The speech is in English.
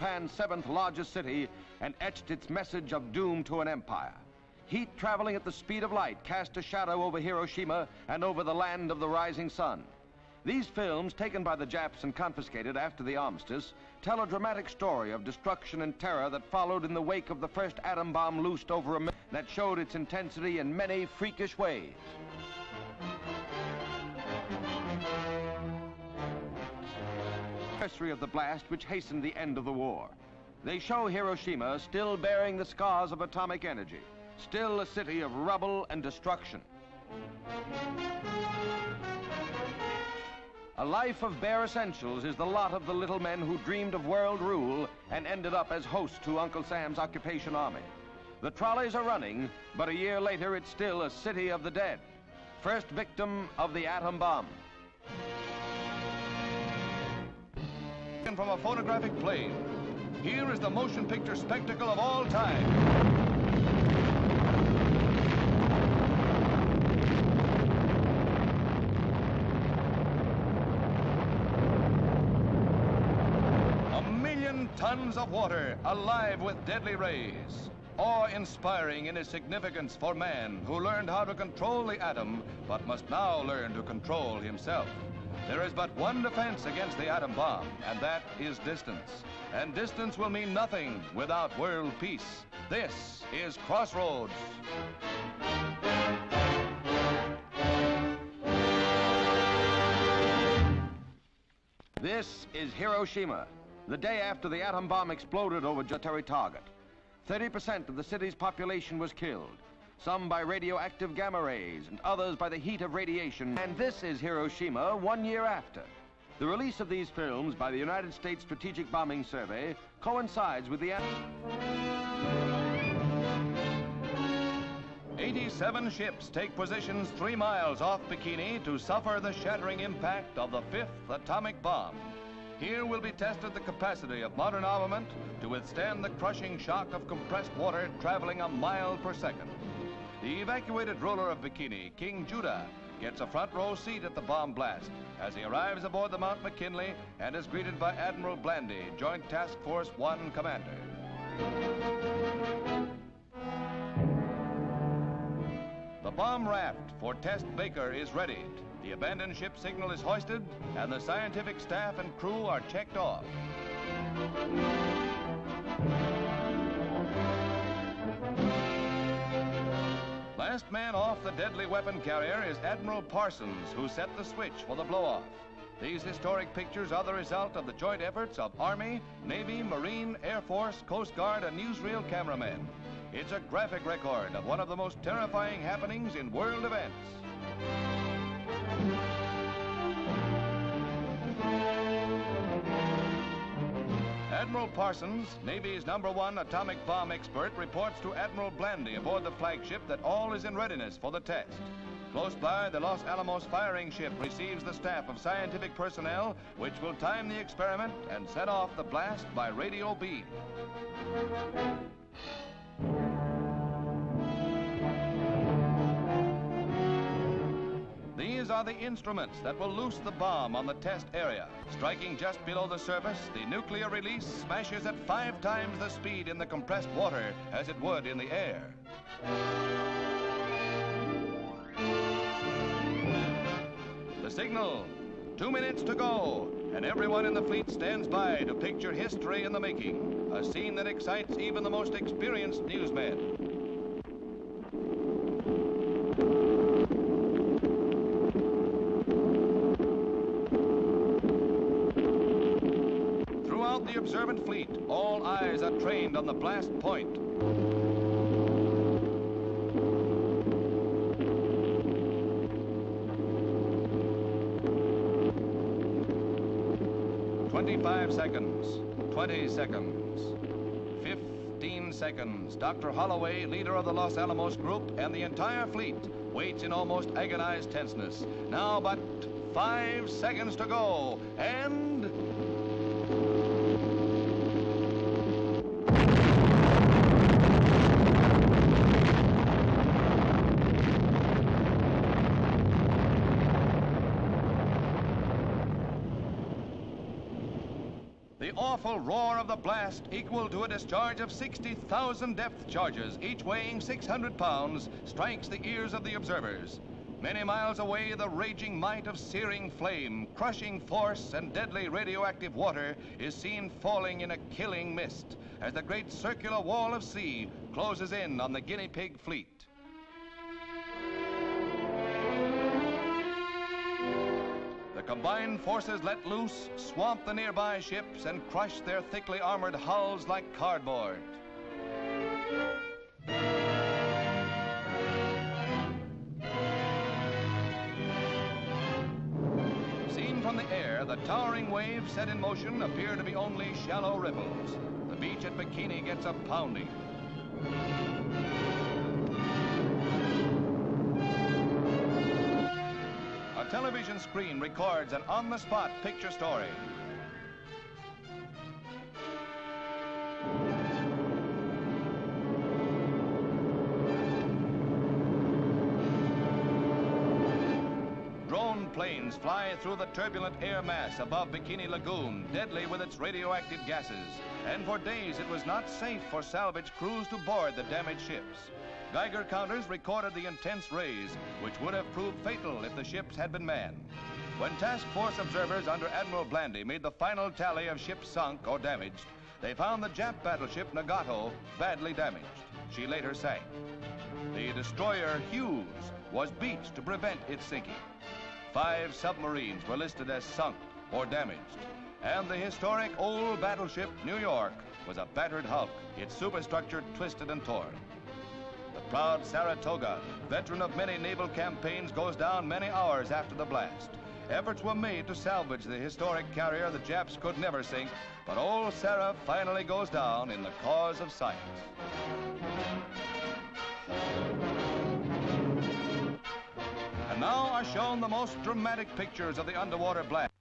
Japan's 7th largest city and etched its message of doom to an empire. Heat traveling at the speed of light cast a shadow over Hiroshima and over the land of the rising sun. These films, taken by the Japs and confiscated after the armistice, tell a dramatic story of destruction and terror that followed in the wake of the first atom bomb loosed over America that showed its intensity in many freakish ways. Anniversary of the blast which hastened the end of the war. They show Hiroshima still bearing the scars of atomic energy, still a city of rubble and destruction. A life of bare essentials is the lot of the little men who dreamed of world rule and ended up as hosts to Uncle Sam's occupation army. The trolleys are running, but a year later it's still a city of the dead. First victim of the atom bomb. From a photographic plane, here is the motion picture spectacle of all time. Tons of water alive with deadly rays. Awe-inspiring in its significance for man who learned how to control the atom, but must now learn to control himself. There is but one defense against the atom bomb, and that is distance. And distance will mean nothing without world peace. This is Crossroads. This is Hiroshima. The day after the atom bomb exploded over a military target. 30% of the city's population was killed, some by radioactive gamma rays and others by the heat of radiation. And this is Hiroshima 1 year after. The release of these films by the United States Strategic Bombing Survey coincides with the 87 ships take positions 3 miles off Bikini to suffer the shattering impact of the 5th atomic bomb. Here will be tested the capacity of modern armament to withstand the crushing shock of compressed water traveling a mile per second. The evacuated ruler of Bikini, King Judah, gets a front row seat at the bomb blast as he arrives aboard the Mount McKinley and is greeted by Admiral Blandy, Joint Task Force 1 commander. The bomb raft for Test Baker is readied. The abandoned ship signal is hoisted, and the scientific staff and crew are checked off. Last man off the deadly weapon carrier is Admiral Parsons, who set the switch for the blow-off. These historic pictures are the result of the joint efforts of Army, Navy, Marine, Air Force, Coast Guard, and Newsreel cameramen. It's a graphic record of one of the most terrifying happenings in world events. Admiral Parsons, Navy's #1 atomic bomb expert, reports to Admiral Blandy aboard the flagship that all is in readiness for the test. Close by, the Los Alamos firing ship receives the staff of scientific personnel, which will time the experiment and set off the blast by radio beam. These are the instruments that will loose the bomb on the test area. Striking just below the surface, the nuclear release smashes at 5 times the speed in the compressed water as it would in the air. The signal, 2 minutes to go, and everyone in the fleet stands by to picture history in the making, a scene that excites even the most experienced newsmen. The observant fleet, all eyes are trained on the blast point. "25 seconds, 20 seconds, 15 seconds. Dr. Holloway, leader of the Los Alamos group, and the entire fleet waits in almost agonized tenseness. Now but 5 seconds to go, and... The The awful roar of the blast, equal to a discharge of 60,000 depth charges, each weighing 600 pounds, strikes the ears of the observers. Many miles away, the raging might of searing flame, crushing force, and deadly radioactive water is seen falling in a killing mist as the great circular wall of sea closes in on the guinea pig fleet. The combined forces let loose, swamp the nearby ships, and crush their thickly armored hulls like cardboard. Seen from the air, the towering waves set in motion appear to be only shallow ripples. The beach at Bikini gets a pounding. A television screen records an on-the-spot picture story. Drone planes fly through the turbulent air mass above Bikini Lagoon, deadly with its radioactive gases. And for days it was not safe for salvage crews to board the damaged ships. Geiger counters recorded the intense rays, which would have proved fatal if the ships had been manned. When task force observers under Admiral Blandy made the final tally of ships sunk or damaged, they found the Jap battleship Nagato badly damaged. She later sank. The destroyer Hughes was beached to prevent its sinking. 5 submarines were listed as sunk or damaged, and the historic old battleship New York was a battered hulk, its superstructure twisted and torn. The proud Saratoga, veteran of many naval campaigns, goes down many hours after the blast. Efforts were made to salvage the historic carrier the Japs could never sink, but old Sarah finally goes down in the cause of science. And now are shown the most dramatic pictures of the underwater blast.